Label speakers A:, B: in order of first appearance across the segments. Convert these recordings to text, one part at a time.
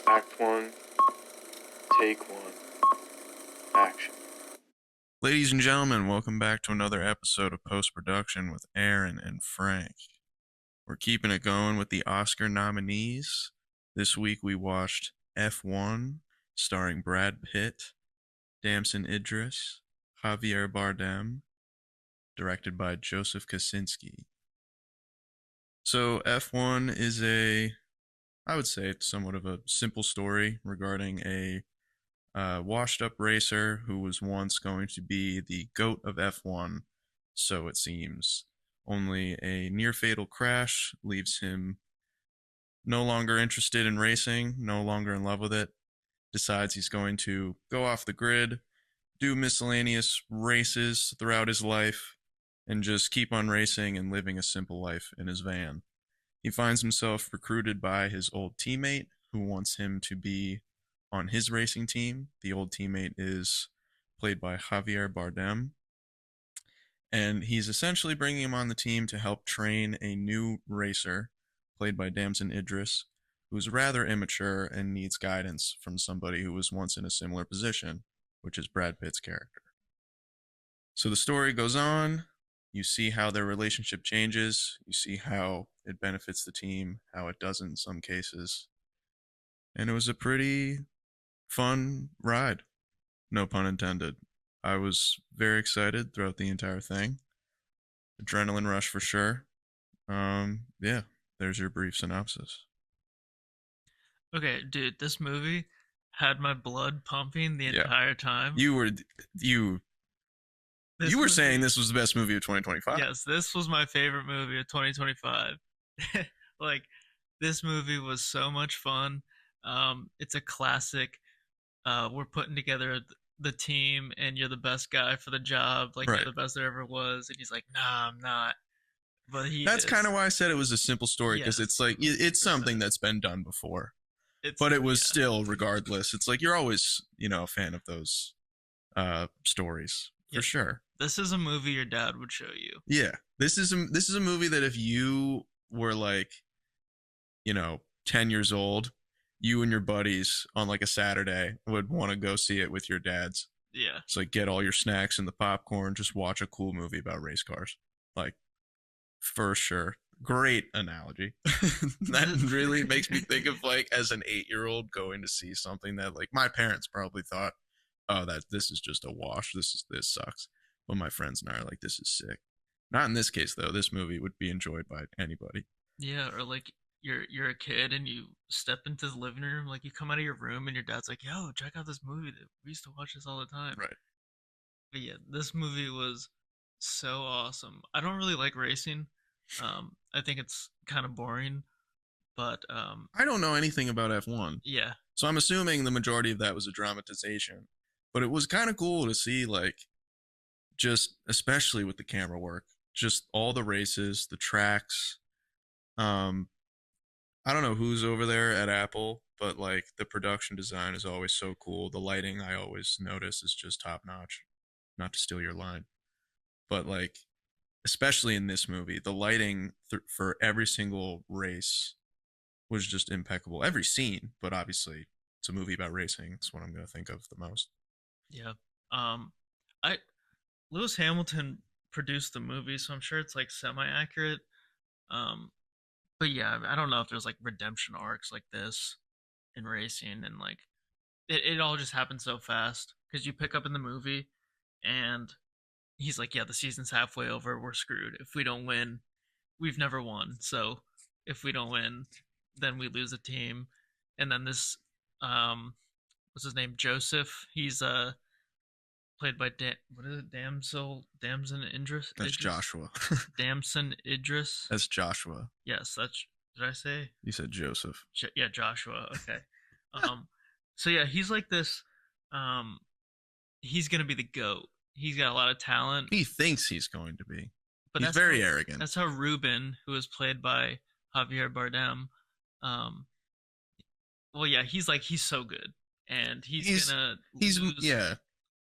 A: Act 1, Take 1, Action.
B: Ladies and gentlemen, welcome back to another episode of Post Production with Airren and Frank. We're keeping it going with the Oscar nominees. This week we watched F1, starring Brad Pitt, Damson Idris, Javier Bardem, directed by Joseph Kosinski. So F1 is I would say it's somewhat of a simple story regarding a washed up racer who was once going to be the GOAT of F1, so it seems. Only a near fatal crash leaves him no longer interested in racing, no longer in love with it, decides he's going to go off the grid, do miscellaneous races throughout his life, and just keep on racing and living a simple life in his van. He finds himself recruited by his old teammate who wants him to be on his racing team. The old teammate is played by Javier Bardem, and he's essentially bringing him on the team to help train a new racer played by Damson Idris, who's rather immature and needs guidance from somebody who was once in a similar position, which is Brad Pitt's character. So the story goes on. You see how their relationship changes. You see how it benefits the team, how it doesn't in some cases. And it was a pretty fun ride. No pun intended. I was very excited throughout the entire thing. Adrenaline rush for sure. Yeah, there's your brief synopsis.
C: Okay, dude, this movie had my blood pumping the
B: Yeah.
C: entire time.
B: You were you
C: This
B: you were
C: movie-
B: saying this was the best movie of 2025.
C: Yes, this was my favorite movie of 2025. Like, this movie was so much fun. It's a classic. We're putting together the team, and you're the best guy for the job. Like,
B: Right.
C: you're the best there ever was. And he's like, nah, I'm not. But
B: That's kind of why I said it was a simple story, because
C: Yes,
B: it's like it's
C: 100%.
B: something that's been done before.
C: It's,
B: But it was
C: yeah.
B: still, regardless, it's like you're always, a fan of those stories for
C: Yeah.
B: sure.
C: This is a movie your dad would show you.
B: Yeah, this is a movie that if you were like, 10 years old, you and your buddies on like a Saturday would want to go see it with your dads.
C: Yeah.
B: It's like get all your snacks and the popcorn, just watch a cool movie about race cars. Like, for sure. Great analogy. That really makes me think of like as an 8-year-old going to see something that like my parents probably thought, oh, that this is just a wash. This sucks. But my friends and I are like, this is sick. Not in this case though. This movie would be enjoyed by anybody.
C: Yeah, or like you're a kid and you step into the living room, like you come out of your room and your dad's like, "Yo, check out this movie that we used to watch this all the time."
B: Right.
C: But yeah, this movie was so awesome. I don't really like racing. I think it's kind of boring, but
B: I don't know anything about F1.
C: yeah,
B: So I'm assuming the majority of that was a dramatization. But it was kind of cool to see, like, just especially with the camera work, just all the races, the tracks. Um, I don't know who's over there at Apple, but like the production design is always so cool. The lighting I always notice is just top notch. Not to steal your line, but like especially in this movie, the lighting for every single race was just impeccable. Every scene, but obviously it's a movie about racing. It's what I'm going to think of the most.
C: yeah. I Lewis Hamilton produced the movie, so I'm sure it's like semi-accurate. Um, but yeah, I don't know if there's like redemption arcs like this in racing, and like it all just happened so fast because you pick up in the movie and he's like, yeah, the season's halfway over, we're screwed. If we don't win, we've never won. So if we don't win, then we lose a team. And then this what's his name, Joseph, he's played by what is it, Damson Idris.
B: That's Joshua.
C: Damson Idris.
B: That's Joshua.
C: Yes, that's, did I say?
B: You said Joseph.
C: Yeah, Joshua. Okay. So yeah, he's like this. He's gonna be the goat. He's got a lot of talent.
B: He thinks he's going to be.
C: But
B: He's very arrogant.
C: That's how Ruben, who was played by Javier Bardem, well, yeah, he's so good, and he's gonna lose
B: yeah.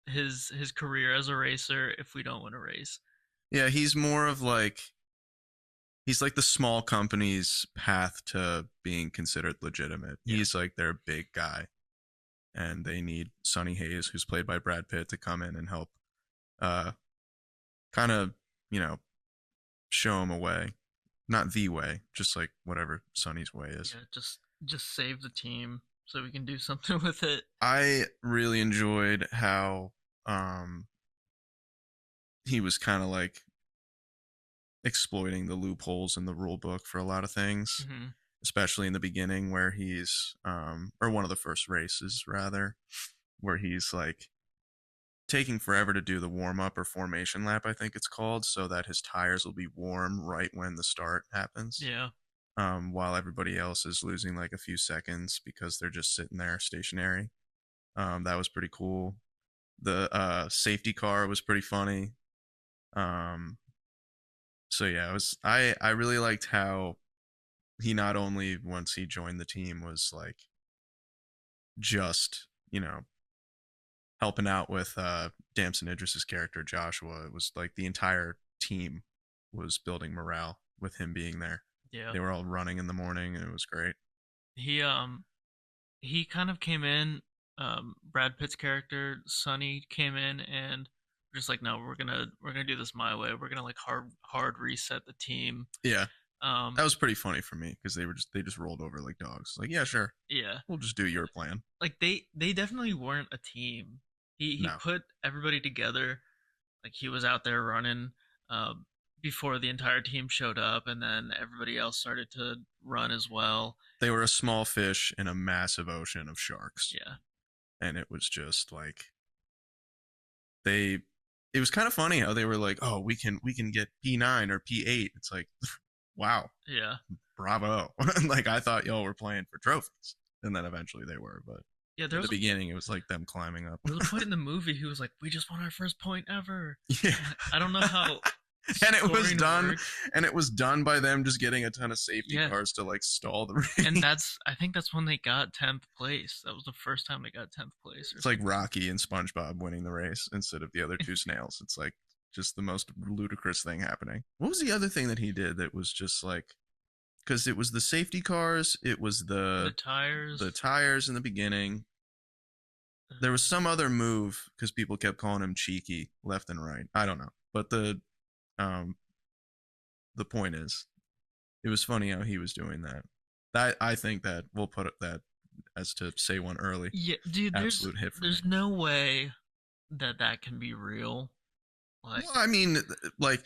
C: his career as a racer if we don't win a race.
B: Yeah, he's more of like he's like the small company's path to being considered legitimate.
C: Yeah.
B: He's like their big guy, and they need Sonny Hayes, who's played by Brad Pitt, to come in and help, kind of, you know, show him a way, not the way, just like whatever Sonny's way is.
C: Yeah, just save the team so we can do something with it.
B: I really enjoyed how um he was kind of like exploiting the loopholes in the rule book for a lot of things,
C: Mm-hmm.
B: especially in the beginning where he's or one of the first races rather, where he's like taking forever to do the warm up or formation lap, I think it's called, so that his tires will be warm right when the start happens.
C: Yeah.
B: While everybody else is losing like a few seconds because they're just sitting there stationary. That was pretty cool. The safety car was pretty funny. So yeah, I really liked how he not only once he joined the team was like just, helping out with Damson Idris's character Joshua. It was like the entire team was building morale with him being there.
C: Yeah.
B: They were all running in the morning and it was great.
C: He kind of came in, Brad Pitt's character Sonny came in and just like, no, we're gonna do this my way. We're gonna like hard reset the team.
B: Yeah.
C: Um
B: That was pretty funny for me because they just rolled over like dogs. Like, yeah, sure.
C: yeah.
B: We'll just do your plan.
C: Like they definitely weren't a team. He
B: No.
C: put everybody together. Like he was out there running uh, before the entire team showed up, and then everybody else started to run as well.
B: They were a small fish in a massive ocean of sharks.
C: Yeah.
B: And it was just like it was kind of funny how they were like, "Oh, we can get P9 or P8." It's like, wow,
C: Yeah.
B: bravo. Like I thought y'all were playing for trophies, and then eventually they were, but
C: Yeah,
B: at the beginning it was like them climbing up.
C: there was a point in the movie he was like, "We just won our first point ever."
B: Yeah.
C: I don't know how.
B: And it was
C: scoring
B: done
C: works.
B: and it was done by them just getting a ton of safety
C: Yeah.
B: cars to like stall the race.
C: And I think that's when they got 10th place. That was the first time they got 10th place.
B: It's like Rocky and SpongeBob winning the race instead of the other two snails. It's like just the most ludicrous thing happening. What was the other thing that he did that was just like, because it was the safety cars, it was
C: the tires.
B: the tires in the beginning. There was some other move because people kept calling him cheeky left and right. I don't know, but the point is, it was funny how he was doing that. That I think that we'll put that as to say one early.
C: Yeah, dude.
B: Absolute hit for
C: There's
B: me.
C: no way that can be real. Like,
B: Well, I mean, like,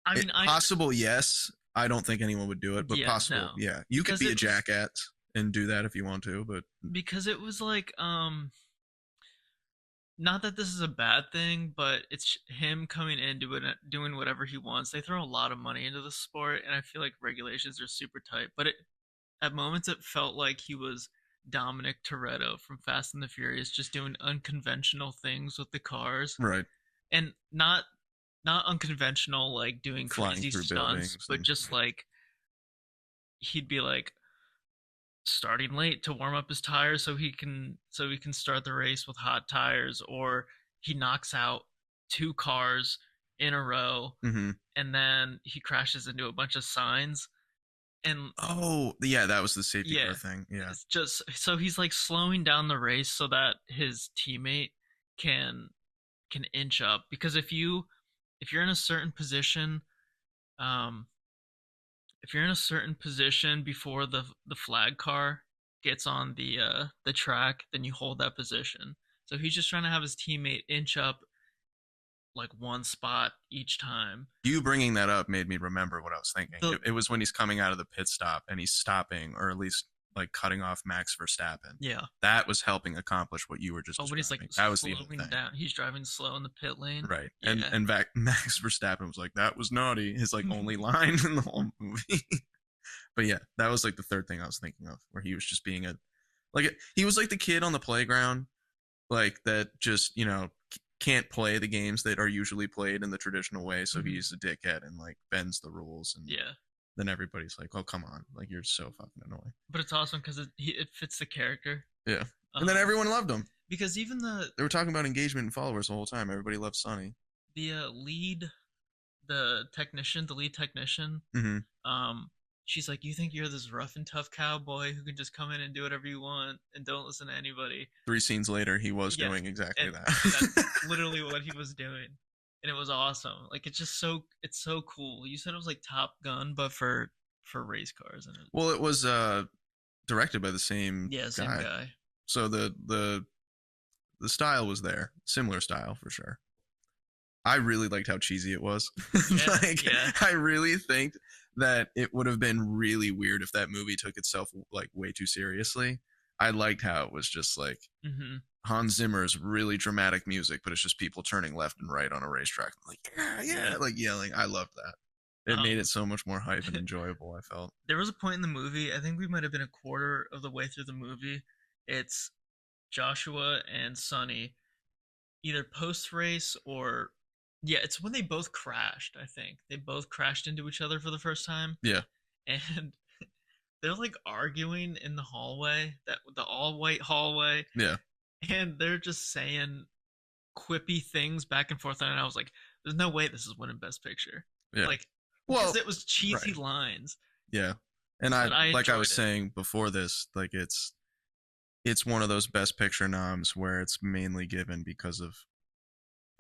C: I mean,
B: possible, yes. I don't think anyone would do it, but
C: Yeah,
B: possible,
C: no.
B: yeah. You could
C: Because
B: be a
C: it was-
B: jackass and do that if you want to, but
C: because it was like not that this is a bad thing, but it's him coming in doing whatever he wants. They throw a lot of money into the sport, and I feel like regulations are super tight. But at moments it felt like he was Dominic Toretto from Fast and the Furious, just doing unconventional things with the cars,
B: right.
C: and not unconventional like doing
B: Flying
C: crazy
B: through
C: stunts,
B: buildings
C: but
B: and-
C: just like he'd be like starting late to warm up his tires so he can start the race with hot tires, or he knocks out two cars in a row
B: Mhm.
C: and then he crashes into a bunch of signs. And
B: Oh, yeah, that was the safety
C: Yeah.
B: car thing. Yeah.
C: it's just so he's like slowing down the race so that his teammate can inch up, because if you're in a certain position, um if you're in a certain position before the flag car gets on the track, then you hold that position. So he's just trying to have his teammate inch up like one spot each time.
B: You bringing that up made me remember what I was thinking.
C: The-
B: It was when he's coming out of the pit stop and he's stopping, or at least like cutting off Max Verstappen.
C: Yeah.
B: That was helping accomplish what you were just
C: Oh, but he's like
B: describing. That was the other
C: slowing
B: thing.
C: down. He's driving slow in the pit lane.
B: Right.
C: Yeah.
B: And Max Verstappen was like, that was naughty. His like only line in the whole movie. But yeah, that was like the third thing I was thinking of, where he was just being he was like the kid on the playground, like that just, can't play the games that are usually played in the traditional way. So
C: Mhm.
B: he's a dickhead and like bends the rules. And
C: Yeah.
B: then everybody's like, oh, come on. Like, you're so fucking annoying.
C: But it's awesome because it fits the character.
B: Yeah. And then everyone loved him.
C: Because even
B: They were talking about engagement and followers the whole time. Everybody loved Sonny.
C: the the technician, the lead technician,
B: Mm-hmm.
C: she's like, "You think you're this rough and tough cowboy who can just come in and do whatever you want and don't listen to anybody?"
B: 3 scenes later, he was
C: Yeah,
B: doing exactly
C: and
B: that.
C: that's literally what he was doing, and it was awesome. Like it's so cool. You said it was like Top Gun, but for race cars, and it,
B: Well, it was directed by the same
C: yeah, same
B: guy,
C: guy.
B: so the style was there, similar style for sure. I really liked how cheesy it was.
C: Yeah,
B: Like,
C: yeah,
B: I really think that it would have been really weird if that movie took itself like way too seriously. I liked how it was just like
C: hmm
B: Hans Zimmer's really dramatic music, but it's just people turning left and right on a racetrack. I'm like, yeah, yeah,
C: yeah.
B: like yelling. I loved that. It made
C: Um,
B: it so much more hype and enjoyable, I felt.
C: there was a point in the movie. I think we might have been a quarter of the way through the movie. It's Joshua and Sonny either post race or yeah, it's when they both crashed. I think they both crashed into each other for the first time,
B: Yeah,
C: and they're like arguing in the hallway, that the all white hallway,
B: yeah,
C: and they're just saying quippy things back and forth. And I was like, "There's no way this is winning Best Picture,"
B: yeah.
C: like because
B: Well,
C: it was cheesy
B: right.
C: lines.
B: Yeah. And
C: But I
B: like I
C: enjoyed
B: was
C: it.
B: saying before this, like it's one of those best picture noms where it's mainly given because of,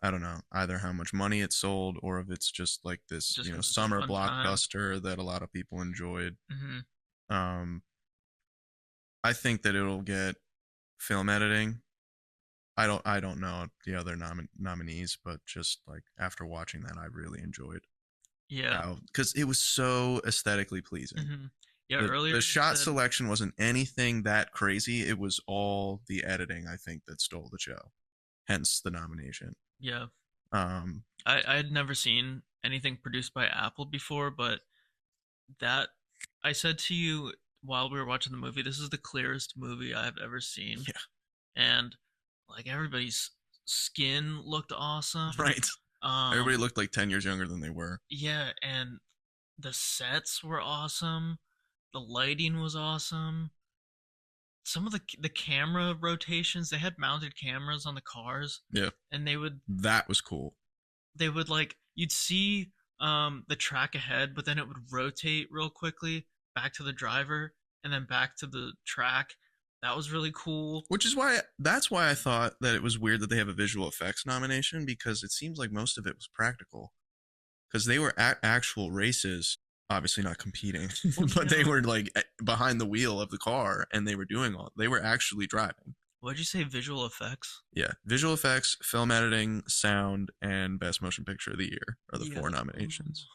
B: I don't know, either how much money it sold or if it's just like this,
C: Just because it's a
B: summer
C: fun time.
B: blockbuster that a lot of people enjoyed.
C: hmm
B: Um I think that it'll get film editing. I don't know the other nominees, but just like after watching that I really enjoyed
C: Yeah.
B: how, cuz it was so aesthetically pleasing.
C: hmm Yeah.
B: The
C: Earlier you
B: shot
C: said,
B: selection wasn't anything that crazy. It was all the editing, I think, that stole the show. Hence the nomination.
C: yeah,
B: Um,
C: I had never seen anything produced by Apple before, but that I said to you while we were watching the movie, this is the clearest movie I've ever seen,
B: yeah,
C: and like everybody's skin looked awesome.
B: right. Everybody
C: Um,
B: looked like 10 years younger than they were.
C: yeah, and the sets were awesome. The lighting was awesome. Some of the camera rotations, they had mounted cameras on the cars,
B: Yeah,
C: and
B: that was cool.
C: they would like you'd see the track ahead, but then it would rotate real quickly back to the driver and then back to the track. That was really cool.
B: Which is why that's why I thought that it was weird that they have a visual effects nomination, because it seems like most of it was practical. Because they were at actual races, obviously not competing,
C: Well,
B: but they were like behind the wheel of the car and they were actually driving.
C: what'd you say? Visual effects?
B: Yeah, visual effects, film editing, sound, and best motion picture of the year are the
C: Yeah.
B: 4 nominations.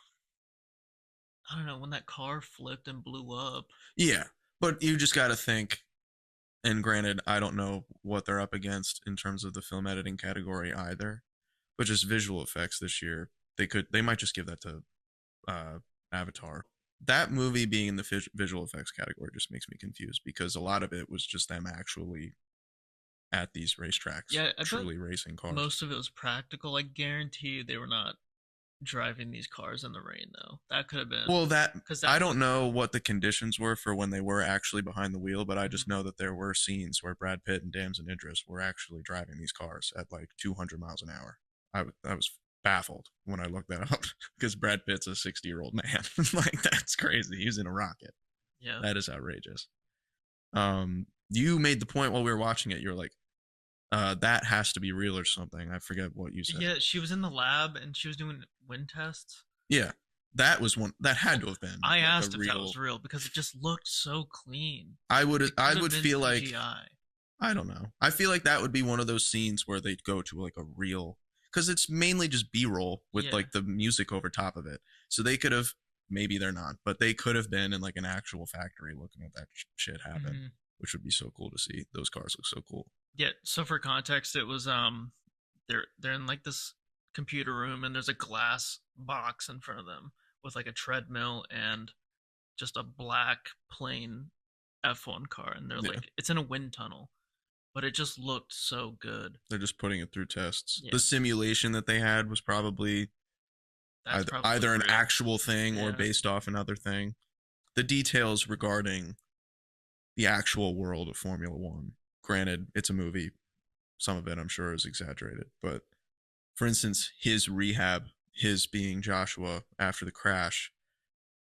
C: I don't know when that car flipped and blew up.
B: Yeah, but you just got to think. And granted, I don't know what they're up against in terms of the film editing category either, but just visual effects this year, they might just give that to Avatar. That movie being in the visual effects category just makes me confused, because a lot of it was just them actually at these racetracks,
C: Yeah, I bet
B: truly racing cars.
C: most of it was practical. I guarantee you they were not driving these cars in the rain though. That could have been
B: Well, that
C: because
B: I
C: that
B: don't
C: looked
B: know
C: cool.
B: what the conditions were for when they were actually behind the wheel, but I just
C: Mhm.
B: know that there were scenes where Brad Pitt and Damson Idris were actually driving these cars at like 200 miles an hour. I was baffled when I looked that up because Brad Pitt's a 60-year-old man. Like, that's crazy. He's in a rocket.
C: Yeah.
B: That is outrageous. You made the point while we were watching it. You're like, that has to be real or something. I forget what you said.
C: Yeah, she was in the lab and she was doing wind tests.
B: Yeah, that was one that had to have been
C: I
B: like
C: asked
B: a
C: if that
B: real.
C: was real because it just looked so clean.
B: I would
C: It
B: I
C: could have
B: would
C: been
B: feel like,
C: CGI.
B: I don't know. I feel like that would be one of those scenes where they'd go to like a real, because it's mainly just B-roll with
C: Yeah.
B: like the music over top of it. So they could have, maybe they're not, but they could have been in like an actual factory looking at that shit happen,
C: Mhm.
B: which would be so cool to see. Those cars look so cool.
C: Yeah. So for context, it was they're in like this computer room and there's a glass box in front of them with like a treadmill and just a black plain F1 car, and they're
B: Yeah,
C: like it's in a wind tunnel, but it just looked so good.
B: they're just putting it through tests.
C: Yeah.
B: The simulation that they had was probably
C: That's probably
B: either an
C: real.
B: actual thing or
C: Yeah.
B: based off another thing. The details regarding the actual world of Formula One, granted, it's a movie. Some of it, I'm sure, is exaggerated. But for instance, his rehab his being Joshua after the crash,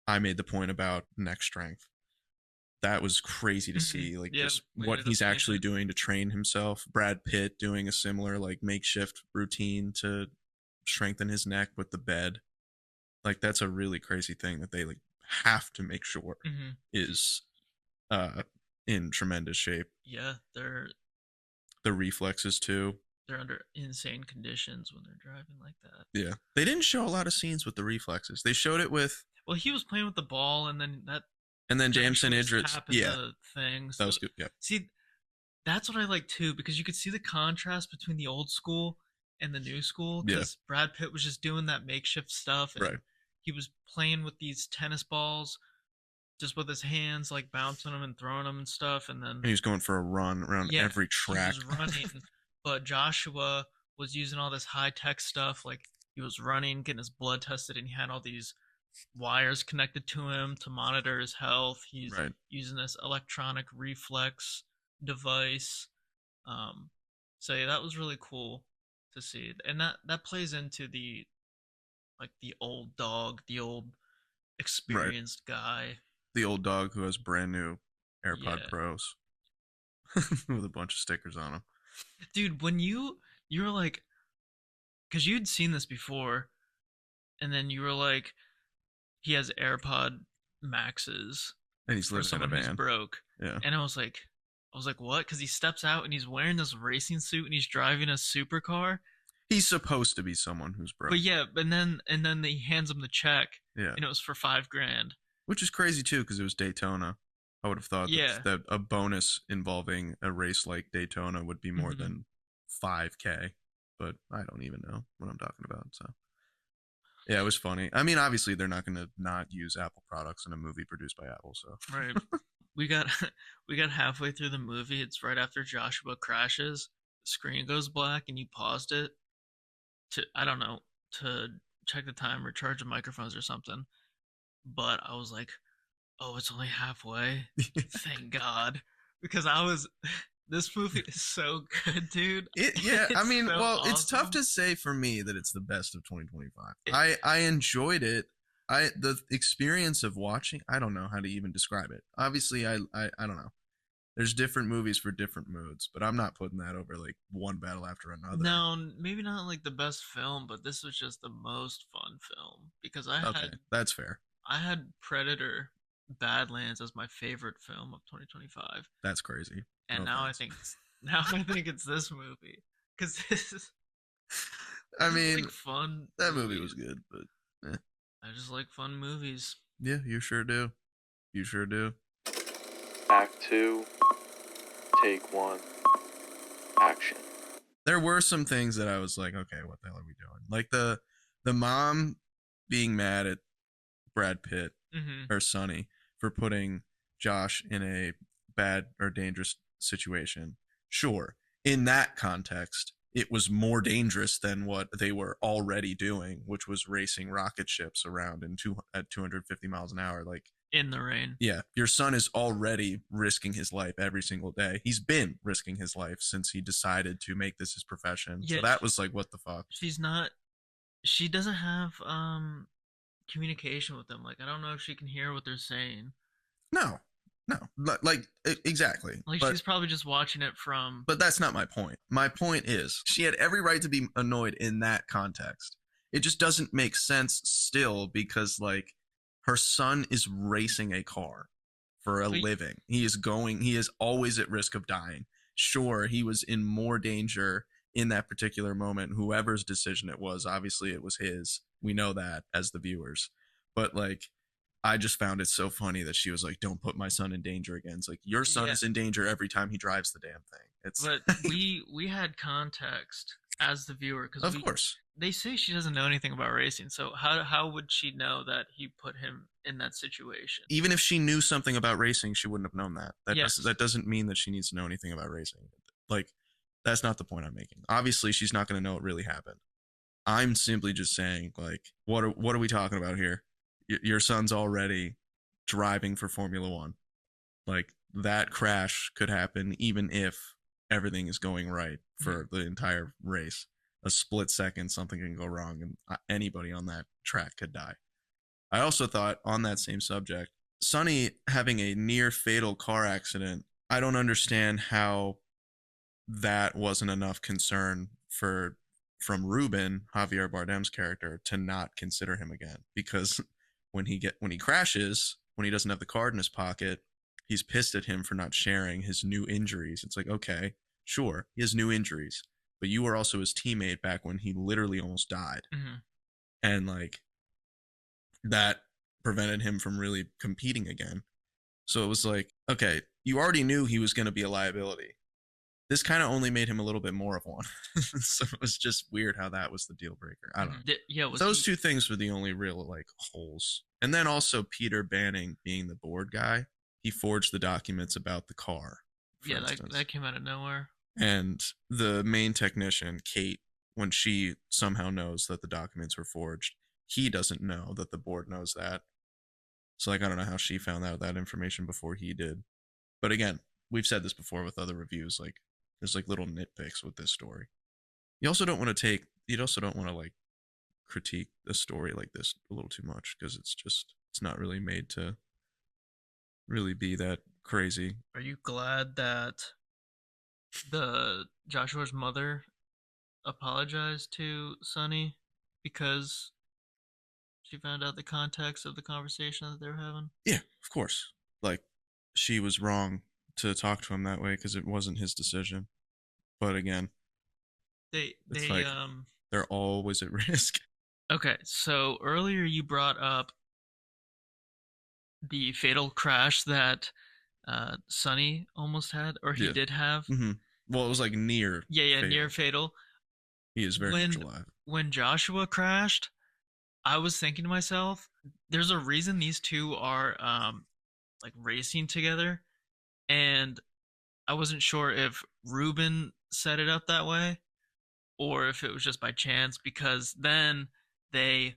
B: I made the point about neck strength. That was crazy to see, like
C: Yeah,
B: just
C: we
B: what
C: ended up
B: he's
C: seeing
B: actually
C: it.
B: doing to train himself. Brad Pitt doing a similar like makeshift routine to strengthen his neck with the bed. Like that's a really crazy thing that they like have to make sure
C: Hmm.
B: is uh in tremendous shape.
C: Yeah,
B: The reflexes too.
C: they're under insane conditions when they're driving like that.
B: Yeah. They didn't show a lot of scenes with the reflexes. They showed it with
C: Well, he was playing with the ball, and then that
B: and then Jameson
C: Joshua was
B: Idris.
C: tapping
B: Yeah.
C: the thing.
B: That
C: So
B: was good. Yeah.
C: see, that's what I like too, because you could see the contrast between the old school and the new school.
B: Yeah.
C: Because Brad Pitt was just doing that makeshift stuff, and
B: Right.
C: he was playing with these tennis balls just with his hands, like bouncing them and throwing them and stuff. And then
B: He was going for a run around
C: yeah,
B: every
C: he
B: track.
C: was running, but Joshua was using all this high tech stuff. Like he was running, getting his blood tested, and he had all these wires connected to him to monitor his health. He's
B: Right.
C: using this electronic reflex device. Um, so yeah, that was really cool to see, and that plays into the like the old dog, the old
B: Right.
C: experienced guy.
B: The old dog who has brand new AirPod
C: Yeah,
B: Pros with a bunch of stickers on them.
C: dude, when you were like, because you'd seen this before, and then you were like, he has AirPod Maxes
B: And he's
C: for
B: living in a
C: someone who's
B: van.
C: broke,
B: Yeah.
C: and I was like, what? Because he steps out and he's wearing this racing suit and he's driving a supercar.
B: He's supposed to be someone who's broke.
C: But yeah, and then he hands him the check,
B: Yeah.
C: and it was for $5,000.
B: Which is crazy too, because it was Daytona. I would have thought
C: Yeah.
B: that a bonus involving a race like Daytona would be more
C: Mhm.
B: than 5K, but I don't even know what I'm talking about. So yeah, it was funny. I mean, obviously they're not going to not use Apple products in a movie produced by Apple. So
C: Right. We got we got halfway through the movie. It's right after Joshua crashes. The screen goes black, and you paused it to, I don't know, to check the time or charge the microphones or something. But I was like, oh, it's only halfway. Thank God, because I was. This movie is so good, dude.
B: yeah, I
C: It's
B: mean,
C: so
B: well, it's tough
C: awesome.
B: to say for me that it's the best of 2025.
C: It-
B: I enjoyed it. The experience of watching, I don't know how to even describe it. Obviously, I don't know. There's different movies for different moods, but I'm not putting that over like one battle after another.
C: No, maybe not like the best film, but this was just the most fun film because I
B: Okay,
C: had
B: that's fair.
C: I had Predator Badlands as my favorite film of 2025,
B: That's crazy.
C: and
B: No
C: now I
B: offense.
C: think now I think it's this movie because this is
B: I
C: just
B: mean,
C: like fun.
B: that movie was
C: movies.
B: good, but
C: I just like fun movies.
B: yeah, you sure do. You sure do.
A: Act 2, take 1, action.
B: There were some things that I was like, okay, what the hell are we doing? Like the mom being mad at Brad Pitt
C: Mm-hmm.
B: or Sonny for putting Josh in a bad or dangerous situation. Sure, in that context, it was more dangerous than what they were already doing, which was racing rocket ships around at 250 miles an hour. Like,
C: In the rain.
B: yeah, your son is already risking his life every single day. He's been risking his life since he decided to make this his profession.
C: Yeah,
B: So that was like, what the fuck?
C: she's not. She doesn't have communication with them. Like I don't know if she can hear what they're saying.
B: No, no, like exactly.
C: Like
B: But
C: she's probably just watching it from.
B: But that's not my point. My point is, she had every right to be annoyed in that context. It just doesn't make sense still because, like, her son is racing a car for a
C: But
B: living. He is always at risk of dying. Sure, he was in more danger in that particular moment. Whoever's decision it was, obviously it was his. We know that as the viewers. But, like, I just found it so funny that she was like, "Don't put my son in danger again." It's like your son
C: yeah,
B: is in danger every time he drives the damn thing. It's
C: but we had context as the viewer because
B: of course,
C: they say she doesn't know anything about racing. So how would she know that he put him in that situation?
B: even if she knew something about racing, she wouldn't have known that.
C: Yes.
B: That doesn't mean that she needs to know anything about racing. Like that's not the point I'm making. Obviously, she's not going to know what really happened. I'm simply just saying, like, what are we talking about here? Your son's already driving for Formula One. Like that crash could happen even if everything is going right for the entire race. a split second something can go wrong and anybody on that track could die. I also thought on that same subject, Sonny having a near fatal car accident, I don't understand how that wasn't enough concern for from Ruben, Javier Bardem's character, to not consider him again. Because when he crashes, when he doesn't have the card in his pocket, he's pissed at him for not sharing his new injuries. It's like, okay, sure, he has new injuries, but you were also his teammate back when he literally almost died.
C: Mm-hmm.
B: And like that prevented him from really competing again. So it was like, okay, you already knew he was going to be a liability. This kind of only made him a little bit more of one. So it was just weird how that was the deal breaker. I don't know.
C: Yeah, was
B: Those two things were the only real like holes. And then also Peter Banning being the board guy, he forged the documents about the car.
C: Yeah, that came out of nowhere.
B: And the main technician, Kate, when she somehow knows that the documents were forged, he doesn't know that the board knows that. So like I don't know how she found out that information before he did. But again, we've said this before with other reviews, like there's like little nitpicks with this story. You also don't want to like critique a story like this a little too much because it's not really made to really be that crazy.
C: Are you glad that the Joshua's mother apologized to Sonny because she found out the context of the conversation that they were having?
B: Yeah, of course. Like she was wrong to talk to him that way because it wasn't his decision. But again,
C: They
B: they're always at risk.
C: Okay, so earlier you brought up the fatal crash that Sonny almost had, or he did have.
B: Mm-hmm. Well, it was like near.
C: Yeah, fatal. Near fatal.
B: He is very much alive.
C: When Joshua crashed, I was thinking to myself, there's a reason these two are like racing together, and I wasn't sure if Ruben set it up that way or if it was just by chance, because then they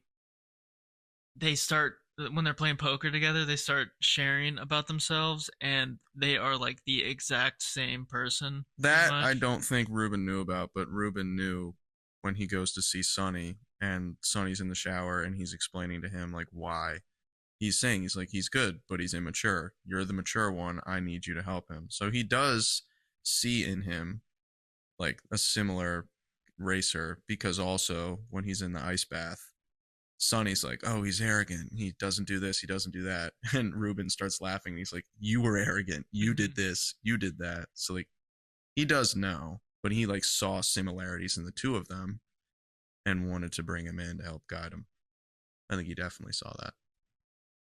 C: start, when they're playing poker together, they start sharing about themselves, and they are like the exact same person.
B: That I don't think Ruben knew about, but Ruben knew when he goes to see Sonny and Sonny's in the shower and he's explaining to him like why. He's saying he's good, but he's immature. You're the mature one. I need you to help him. So he does see in him like a similar racer, because also when he's in the ice bath, Sonny's like, oh, he's arrogant. He doesn't do this. He doesn't do that. And Ruben starts laughing. He's like, you were arrogant. You did this. You did that. So like, he does know, but he like saw similarities in the two of them and wanted to bring him in to help guide him. I think he definitely saw that.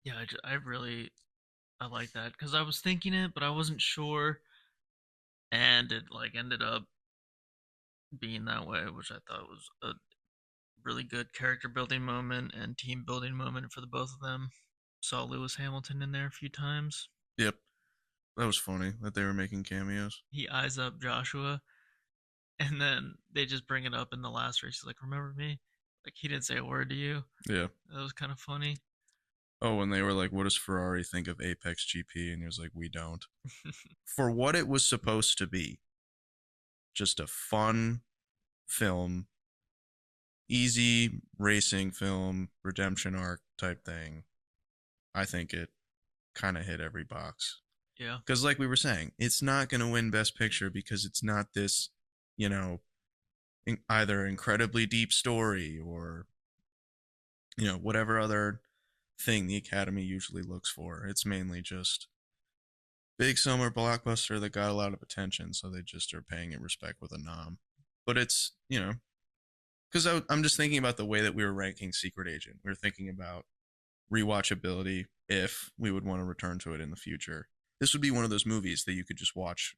C: Yeah, I like that because I was thinking it, but I wasn't sure, and it like ended up being that way, which I thought was a really good character building moment and team building moment for the both of them. Saw Lewis Hamilton in there a few times.
B: Yep. That was funny that they were making cameos.
C: He eyes up Joshua, and then they just bring it up in the last race. He's like, remember me? Like, he didn't say a word to you.
B: Yeah.
C: That was kind of funny.
B: Oh, when they were like, what does Ferrari think of Apex GP? And he was like, we don't. For what it was supposed to be, just a fun film, easy racing film, redemption arc type thing, I think it kind of hit every box.
C: Yeah.
B: Because like we were saying, it's not going to win Best Picture because it's not this, either incredibly deep story or, whatever other thing the Academy usually looks for. It's mainly just big summer blockbuster that got a lot of attention, so they just are paying it respect with a nom. But it's, because I'm just thinking about the way that we were ranking Secret Agent. We were thinking about rewatchability if we would want to return to it in the future. This would be one of those movies that you could just watch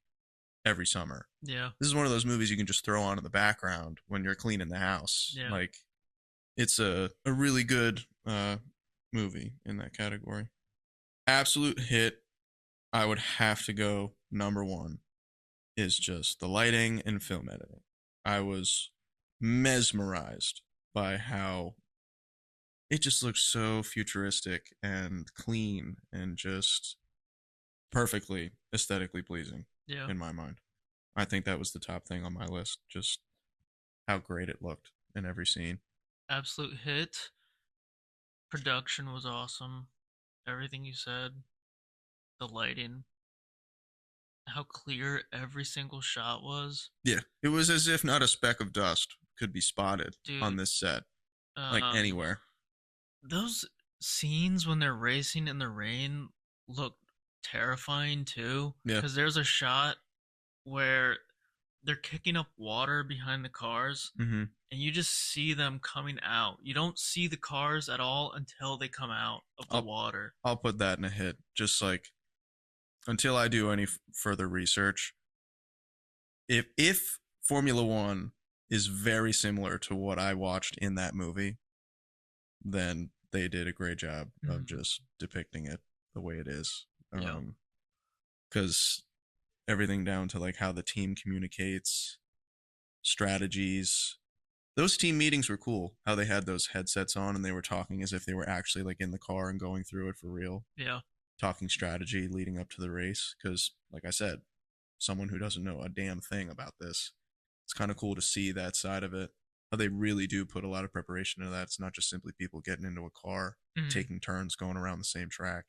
B: every summer.
C: Yeah.
B: This is one of those movies you can just throw on in the background when you're cleaning the house.
C: Yeah.
B: Like, it's a really good movie in that category. Absolute hit, I would have to go number one, is just the lighting and film editing. I was mesmerized by how it just looks so futuristic and clean and just perfectly aesthetically pleasing.
C: Yeah.
B: In my mind, I think that was the top thing on my list. Just how great it looked in every scene.
C: Absolute hit. Production was awesome. Everything you said, the lighting, how clear every single shot was.
B: Yeah, it was as if not a speck of dust could be spotted on
C: Dude,
B: this set, like
C: um
B: anywhere.
C: those scenes when they're racing in the rain look terrifying too,
B: Yeah.
C: cuz there's a shot where they're kicking up water behind the cars
B: Mm-hmm.
C: and you just see them coming out. You don't see the cars at all until they come out of the
B: I'll
C: water.
B: I'll put that in a hit. Just like until I do any further research, if Formula One is very similar to what I watched in that movie, then they did a great job of
C: Mhm.
B: just depicting it the way it is.
C: Yeah.
B: Because everything down to like how the team communicates, strategies. Those team meetings were cool. How they had those headsets on and they were talking as if they were actually like in the car and going through it for real,
C: Yeah.
B: talking strategy leading up to the race. Because, like I said, someone who doesn't know a damn thing about this, it's kind of cool to see that side of it. How they really do put a lot of preparation into that. It's not just simply people getting into a car,
C: Mhm.
B: taking turns, going around the same track.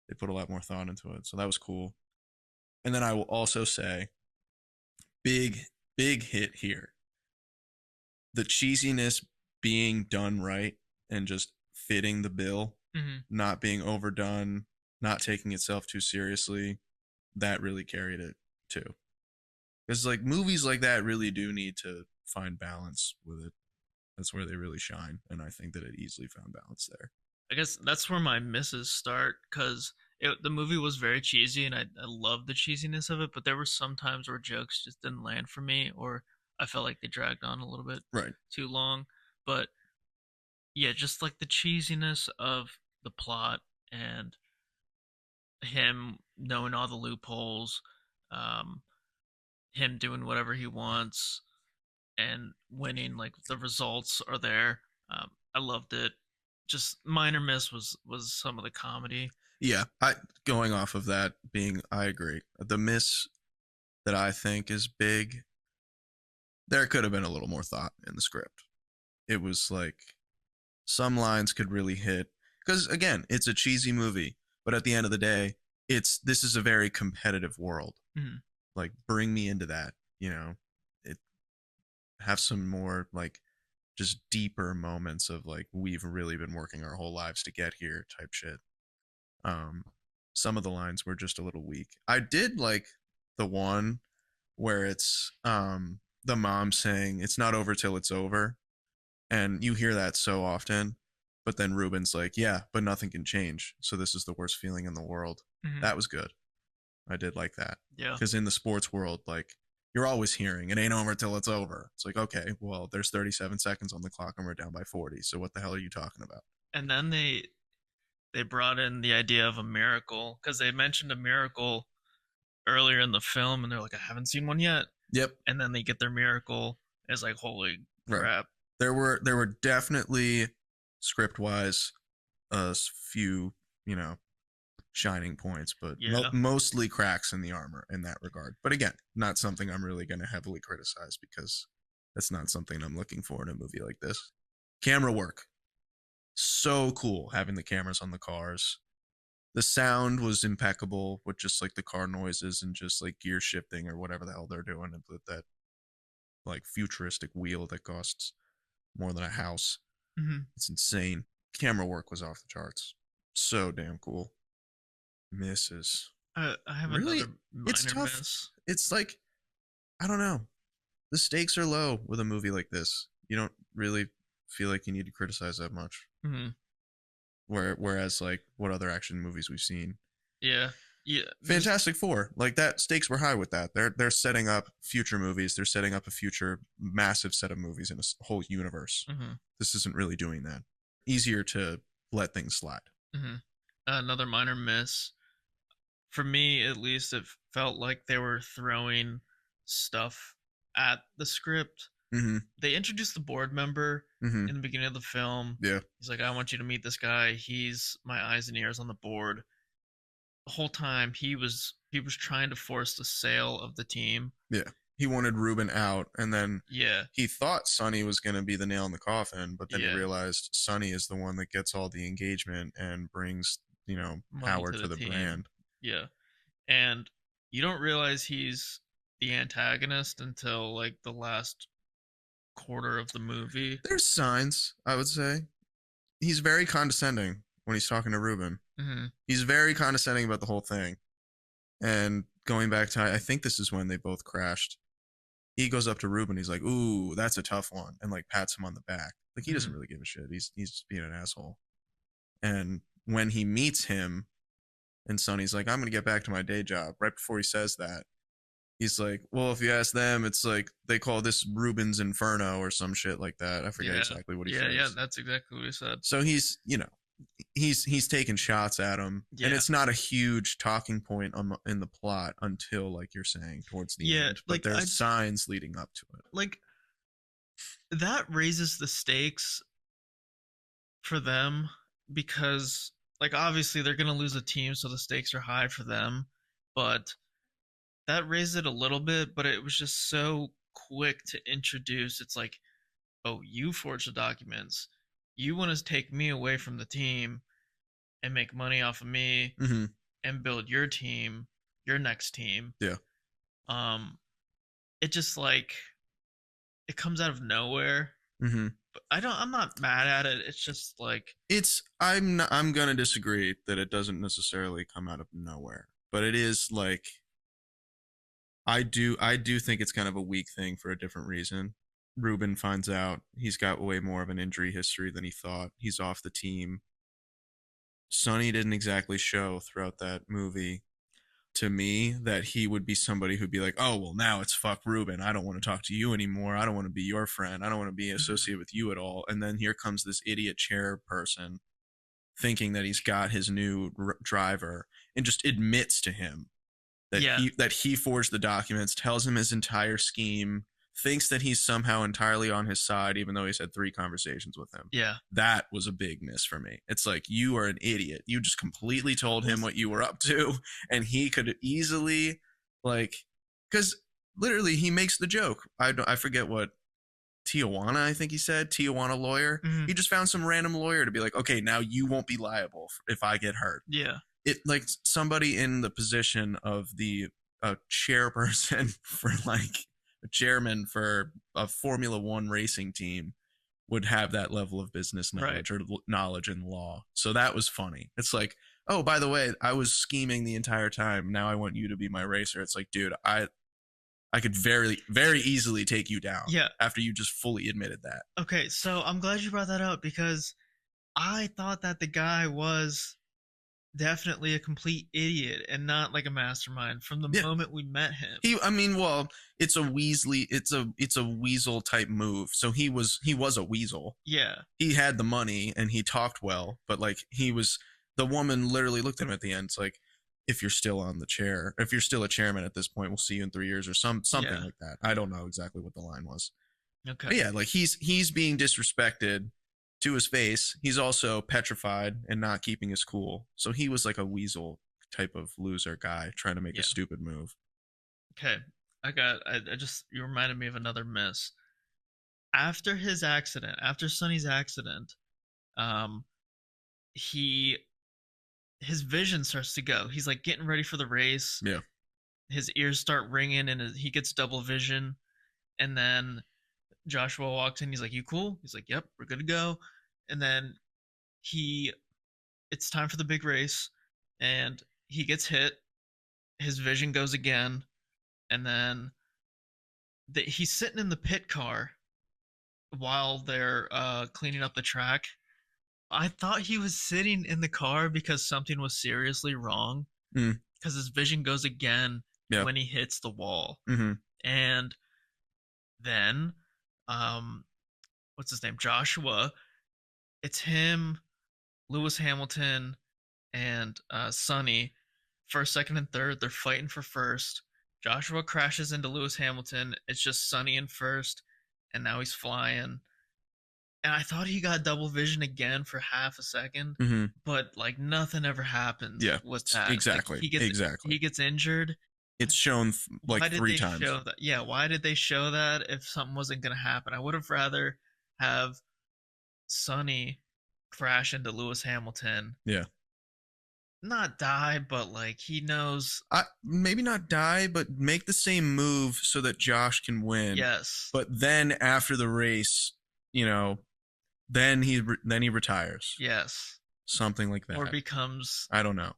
B: They put a lot more thought into it. So that was cool. And then I will also say, big, big hit here. The cheesiness being done right and just fitting the bill,
C: Mhm.
B: not being overdone, not taking itself too seriously, that really carried it too. Because like movies like that really do need to find balance with it. That's where they really shine, and I think that it easily found balance there.
C: I guess that's where my misses start because the movie was very cheesy and I loved the cheesiness of it, but there were some times where jokes just didn't land for me or I felt like they dragged on a little bit
B: Right.
C: too long. But yeah, just like the cheesiness of the plot and him knowing all the loopholes, um, him doing whatever he wants and winning, like the results are there. I loved it. Just minor miss was some of the comedy.
B: Yeah, I going off of that being I agree. The miss that I think is big, there could have been a little more thought in the script. It was like some lines could really hit because again, it's a cheesy movie, but at the end of the day, this is a very competitive world.
C: Mhm.
B: Like bring me into that, it have some more like just deeper moments of like we've really been working our whole lives to get here type shit. Um, some of the lines were just a little weak. I did like the one where it's the mom saying it's not over till it's over, and you hear that so often. But then Ruben's like, "Yeah, but nothing can change. So this is the worst feeling in the world."
C: Mhm.
B: That was good. I did like that
C: Yeah.
B: because in the sports world, like you're always hearing it ain't over till it's over. It's like, okay, well, there's 37 seconds on the clock and we're down by 40. So what the hell are you talking about?
C: And then they brought in the idea of a miracle because they mentioned a miracle earlier in the film, and they're like, I haven't seen one yet.
B: Yep.
C: And then they get their miracle. It's like, holy
B: Right.
C: crap.
B: There were definitely script wise a few, shining points, but
C: Yeah.
B: mostly cracks in the armor in that regard. But again, not something I'm really going to heavily criticize because that's not something I'm looking for in a movie like this. Camera work. So cool having the cameras on the cars. The sound was impeccable with just like the car noises and just like gear shifting or whatever the hell they're doing with that like futuristic wheel that costs more than a house.
C: Hmm.
B: It's insane. Camera work was off the charts. So damn cool. Misses.
C: I have
B: Really,
C: another
B: it's
C: minor
B: tough.
C: miss.
B: It's like, I don't know. The stakes are low with a movie like this. You don't really feel like you need to criticize that much.
C: Hmm.
B: Whereas, like, what other action movies we've seen?
C: Yeah. Yeah.
B: Fantastic Four, like that, stakes were high with that. They're setting up future movies. They're setting up a future massive set of movies in a whole universe.
C: Hmm.
B: This isn't really doing that. Easier to let things slide.
C: Hmm. Another minor miss. For me, at least, it felt like they were throwing stuff at the script.
B: Mm-hmm.
C: They introduced the board member
B: Mm-hmm.
C: in the beginning of the film.
B: Yeah.
C: He's like, I want you to meet this guy. He's my eyes and ears on the board. The whole time he was trying to force the sale of the team.
B: Yeah. He wanted Ruben out, and then
C: Yeah.
B: he thought Sonny was going to be the nail in the coffin, but then he
C: Yeah.
B: realized Sonny is the one that gets all the engagement and brings,
C: Money
B: power
C: to
B: to
C: the
B: the
C: team.
B: brand.
C: Yeah. And you don't realize he's the antagonist until like the last quarter of the movie.
B: There's signs, I would say. He's very condescending when he's talking to Ruben.
C: Mm-hmm.
B: He's very condescending about the whole thing. And going back to, I think this is when they both crashed. He goes up to Ruben. He's like, "Ooh, that's a tough one," and like pats him on the back. Like he doesn't
C: Mhm.
B: really give a shit. He's just being an asshole. And when he meets him, and Sonny's like, "I'm gonna get back to my day job." Right before he says that, he's like, "Well, if you ask them, it's like they call this Ruben's Inferno or some shit like that." I forget
C: Yeah.
B: exactly what he
C: Yeah,
B: says.
C: yeah, that's exactly what he said.
B: So he's taking shots at him, and
C: Yeah.
B: it's not a huge talking point in the plot until, like you're saying, towards the
C: Yeah,
B: end. But
C: like,
B: there's signs leading up to it.
C: Like, that raises the stakes for them because, like, obviously they're gonna lose a team, so the stakes are high for them. But that raised it a little bit, but it was just so quick to introduce. It's like, oh, you forged the documents. You want to take me away from the team and make money off of me
B: Mm-hmm.
C: and build your team, your next team.
B: Yeah.
C: Um, it just like it comes out of nowhere.
B: Mm-hmm.
C: But I'm not mad at it. It's just like
B: I'm gonna disagree that it doesn't necessarily come out of nowhere, but it is like I do think it's kind of a weak thing for a different reason. Ruben finds out he's got way more of an injury history than he thought. He's off the team. Sonny didn't exactly show throughout that movie to me that he would be somebody who'd be like, "Oh, well, now it's fuck Ruben. I don't want to talk to you anymore. I don't want to be your friend. I don't want to be associated with you at all." And then here comes this idiot chairperson thinking that he's got his new driver and just admits to him that
C: Yeah.
B: he forged the documents, tells him his entire scheme, thinks that he's somehow entirely on his side, even though he's had 3 conversations with him.
C: Yeah.
B: That was a big miss for me. It's like, you are an idiot. You just completely told him what you were up to, and he could easily, like, because literally he makes the joke. I forget what Tijuana, I think he said, Tijuana lawyer.
C: Mhm.
B: He just found some random lawyer to be like, okay, now you won't be liable if I get hurt.
C: Yeah.
B: It like somebody in the position of the chairperson for like a chairman for a Formula One racing team would have that level of business knowledge or knowledge in law. So that was funny. It's like, oh, by the way, I was scheming the entire time. Now I want you to be my racer. It's like, dude, I could very, very easily take you down.
C: Yeah.
B: After you just fully admitted that.
C: Okay, so I'm glad you brought that up because I thought that the guy was definitely a complete idiot and not like a mastermind from the moment we met him.
B: It's a Weasley, it's a weasel type move. So he was a weasel.
C: Yeah.
B: He had the money and he talked well, but like the woman literally looked at him at the end. It's like, if you're still on the chair, if you're still a chairman at this point, we'll see you in 3 years or something like that. I don't know exactly what the line was.
C: Okay.
B: But yeah, like he's being disrespected to his face. He's also petrified and not keeping his cool. So he was like a weasel type of loser guy trying to make a stupid move.
C: Okay. You reminded me of another miss. After Sonny's accident, his vision starts to go. He's like getting ready for the race.
B: Yeah.
C: His ears start ringing and he gets double vision. And then Joshua walks in. He's like, "You cool?" He's like, "Yep, we're good to go." And then it's time for the big race, and he gets hit. His vision goes again, and then he's sitting in the pit car while they're cleaning up the track. I thought he was sitting in the car because something was seriously wrong. Because his vision goes again when he hits the wall.
B: Mm-hmm.
C: And then what's his name? Joshua. It's him, Lewis Hamilton, and Sonny. First, second, and third, they're fighting for first. Joshua crashes into Lewis Hamilton. It's just Sonny in first, and now he's flying. And I thought he got double vision again for half a second, but like nothing ever happens with that.
B: Exactly.
C: Like, he gets injured.
B: it's shown
C: why
B: like
C: did
B: 3
C: they
B: times.
C: show that? Yeah, why did they show that if something wasn't gonna happen? I would have rather have Sonny crash into Lewis Hamilton,
B: Yeah.
C: not die, but like he knows.
B: Maybe not die, but make the same move so that Josh can win.
C: Yes.
B: But then after the race, you know, then he retires.
C: Yes.
B: Something like that.
C: Or becomes
B: I don't know.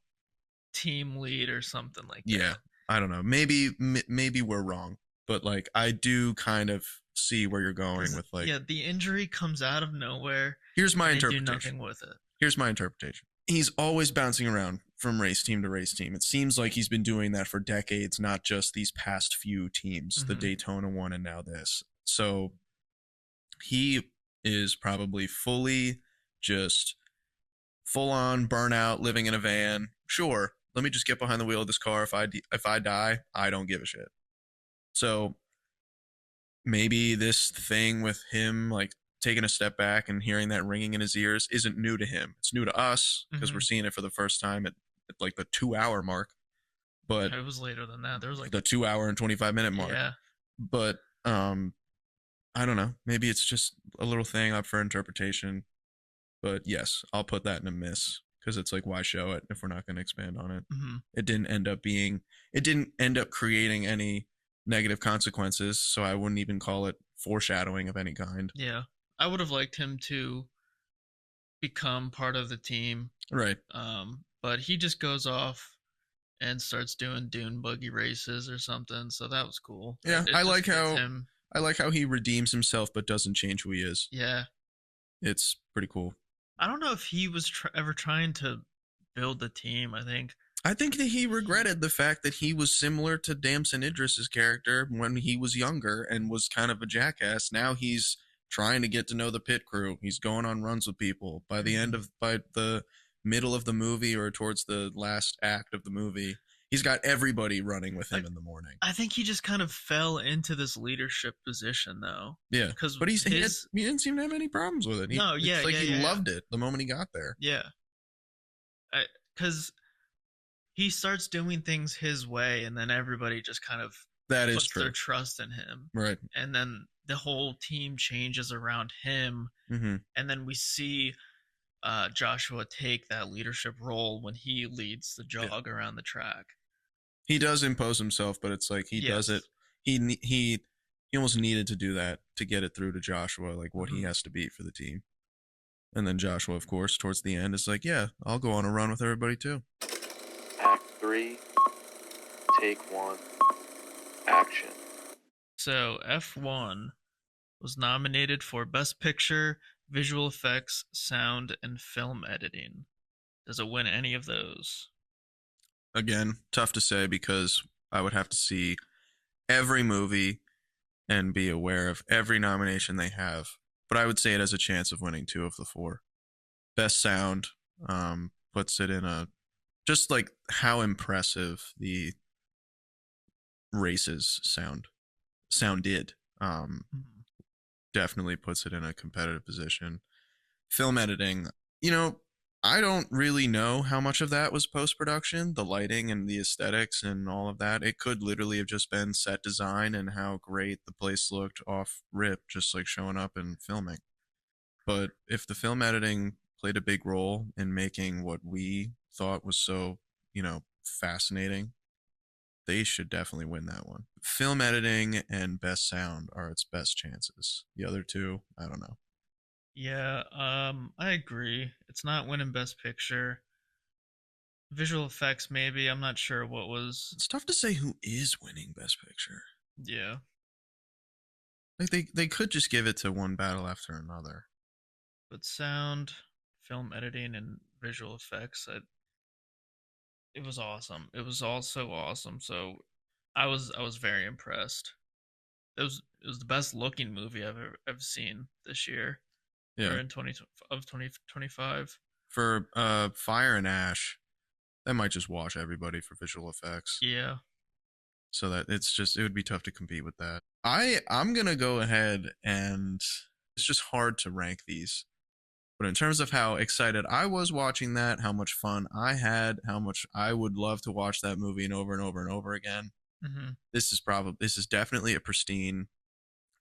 C: team lead or something like
B: Yeah.
C: that.
B: I don't know. Maybe we're wrong, but like I do kind of see where you're going with like.
C: Yeah, the injury comes out of nowhere.
B: Here's my
C: and they do
B: interpretation.
C: nothing with it.
B: Here's my interpretation. He's always bouncing around from race team to race team. It seems like he's been doing that for decades, not just these past few teams, the
C: Mhm.
B: Daytona one and now this. So he is probably fully just full on burnout, living in a van. Sure, let me just get behind the wheel of this car. If I die, I don't give a shit. So maybe this thing with him like taking a step back and hearing that ringing in his ears isn't new to him. It's new to us because
C: Mhm.
B: we're seeing it for the first time at like the 2-hour mark. But
C: It was later than that. There was like
B: the 2 hour and 25-minute mark.
C: Yeah.
B: But I don't know. Maybe it's just a little thing up for interpretation. But yes, I'll put that in a miss because it's like, why show it if we're not going to expand on it?
C: Mm-hmm.
B: It didn't end up creating any negative consequences, so I wouldn't even call it foreshadowing of any kind.
C: Yeah. I would have liked him to become part of the team.
B: Right.
C: But he just goes off and starts doing dune buggy races or something, so that was cool.
B: Yeah,
C: It
B: I
C: just
B: like
C: fits
B: how
C: him.
B: I like how he redeems himself but doesn't change who he is.
C: Yeah.
B: It's pretty cool.
C: I don't know if he was ever trying to build the team. I think
B: that he regretted the fact that he was similar to Damson Idris's character when he was younger and was kind of a jackass. Now he's trying to get to know the pit crew. He's going on runs with people. By the middle of the movie or towards the last act of the movie, he's got everybody running with him in the morning.
C: I think he just kind of fell into this leadership position, though.
B: Yeah, but he didn't seem to have any problems with it. He loved it the moment he got there.
C: Yeah, because he starts doing things his way, and then everybody just kind of puts their trust in him,
B: right?
C: And then the whole team changes around him,
B: mm-hmm.
C: And then we see Joshua take that leadership role when he leads the jog around the track.
B: He does impose himself, but it's like he does it. He almost needed to do that to get it through to Joshua, like what he has to be for the team. And then Joshua, of course, towards the end is like, yeah, I'll go on a run with everybody too.
A: Act 3, take 1, action.
C: So F1 was nominated for Best Picture, Visual Effects, Sound, and Film Editing. Does it win any of those?
B: Again, tough to say because I would have to see every movie and be aware of every nomination they have. But I would say it has a chance of winning 2 of the 4. Best Sound puts it in a... Just like how impressive the races sounded. Definitely puts it in a competitive position. Film editing, I don't really know how much of that was post-production, the lighting and the aesthetics and all of that. It could literally have just been set design and how great the place looked off rip, just like showing up and filming. But if the film editing played a big role in making what we thought was so, fascinating, they should definitely win that one. Film editing and best sound are its best chances. The other two, I don't know.
C: Yeah, I agree. It's not winning Best Picture. Visual effects, maybe. I'm not sure what was.
B: It's tough to say who is winning Best Picture.
C: Yeah.
B: Like they could just give it to one battle after another.
C: But sound, film editing, and visual effects, it was awesome. It was all so awesome. So I was very impressed. It was the best looking movie I've ever seen this year.
B: Yeah.
C: Or in 2025.
B: For Fire and Ash, that might just wash everybody for visual effects.
C: Yeah.
B: So that it would be tough to compete with that. I'm gonna go ahead and it's just hard to rank these. But in terms of how excited I was watching that, how much fun I had, how much I would love to watch that movie and over and over and over again,
C: Mm-hmm.
B: This is definitely a pristine,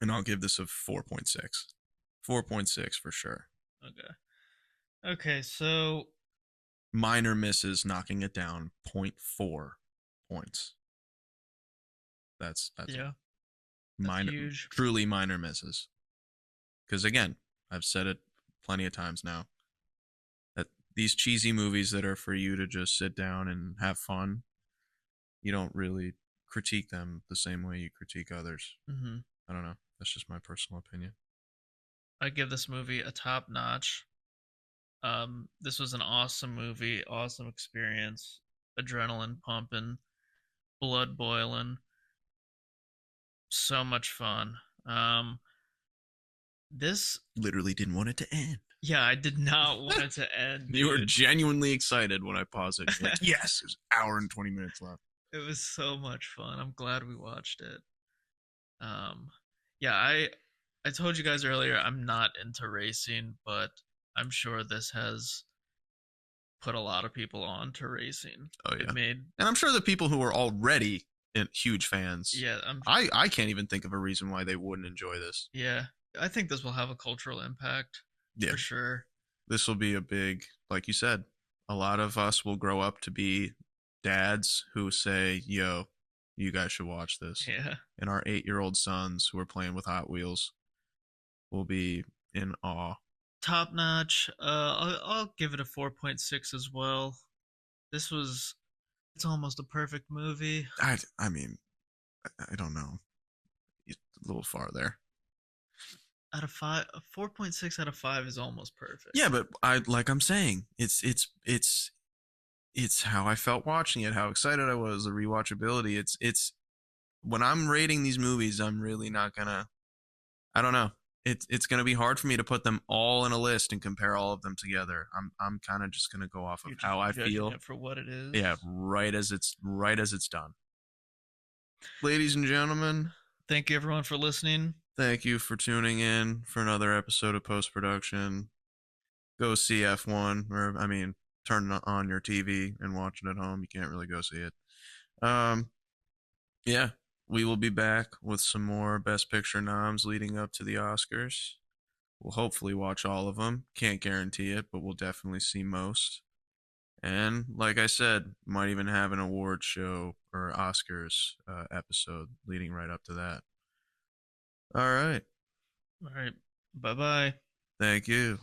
B: and I'll give this a 4.6. 4.6 for sure.
C: Okay. Okay, so
B: Minor misses, knocking it down 0.4 points. That's
C: yeah, that's
B: minor,
C: huge.
B: truly minor misses. Because again, I've said it plenty of times now that these cheesy movies that are for you to just sit down and have fun, you don't really critique them the same way you critique others.
C: Mm-hmm.
B: I don't know. That's just my personal opinion.
C: I give this movie a top notch. This was an awesome movie, awesome experience, adrenaline pumping, blood boiling, so much fun. This,
B: Literally didn't want it to end.
C: yeah, I did not want it to end.
B: You were
C: dude.
B: genuinely excited when I paused it. You're like, yes, there's an hour and 20 minutes left.
C: It was so much fun. I'm glad we watched it. Um, yeah, I told you guys earlier I'm not into racing, but I'm sure this has put a lot of people on to racing.
B: Oh, yeah.
C: It made,
B: And I'm sure the people who are already huge fans,
C: yeah,
B: I can't even think of a reason why they wouldn't enjoy this.
C: yeah, I think this will have a cultural impact
B: Yeah.
C: for sure.
B: This will be a big, like you said, a lot of us will grow up to be dads who say, yo, you guys should watch this.
C: Yeah.
B: And our 8-year-old sons who are playing with Hot Wheels will be in awe.
C: Top notch. I'll give it a 4.6 as well. It's almost a perfect movie.
B: I mean, I don't know. It's a little far there.
C: Out of 5, a 4.6 out of 5 is almost perfect.
B: Yeah, but I'm saying, it's how I felt watching it, how excited I was, the rewatchability. It's when I'm rating these movies, I'm really not gonna. I don't know. It's gonna be hard for me to put them all in a list and compare all of them together. I'm kind of just gonna go off of
C: You're
B: how I
C: just judging
B: feel.
C: it for what it is.
B: Yeah, right as it's done. Ladies and gentlemen,
C: Thank you everyone for listening.
B: thank you for tuning in for another episode of Post Production. Go see F1, or I mean, turn it on your TV and watch it at home. You can't really go see it. Yeah, we will be back with some more Best Picture noms leading up to the Oscars. We'll hopefully watch all of them. Can't guarantee it, but we'll definitely see most. And like I said, might even have an award show or Oscars episode leading right up to that. All right.
C: All right. Bye bye.
B: Thank you.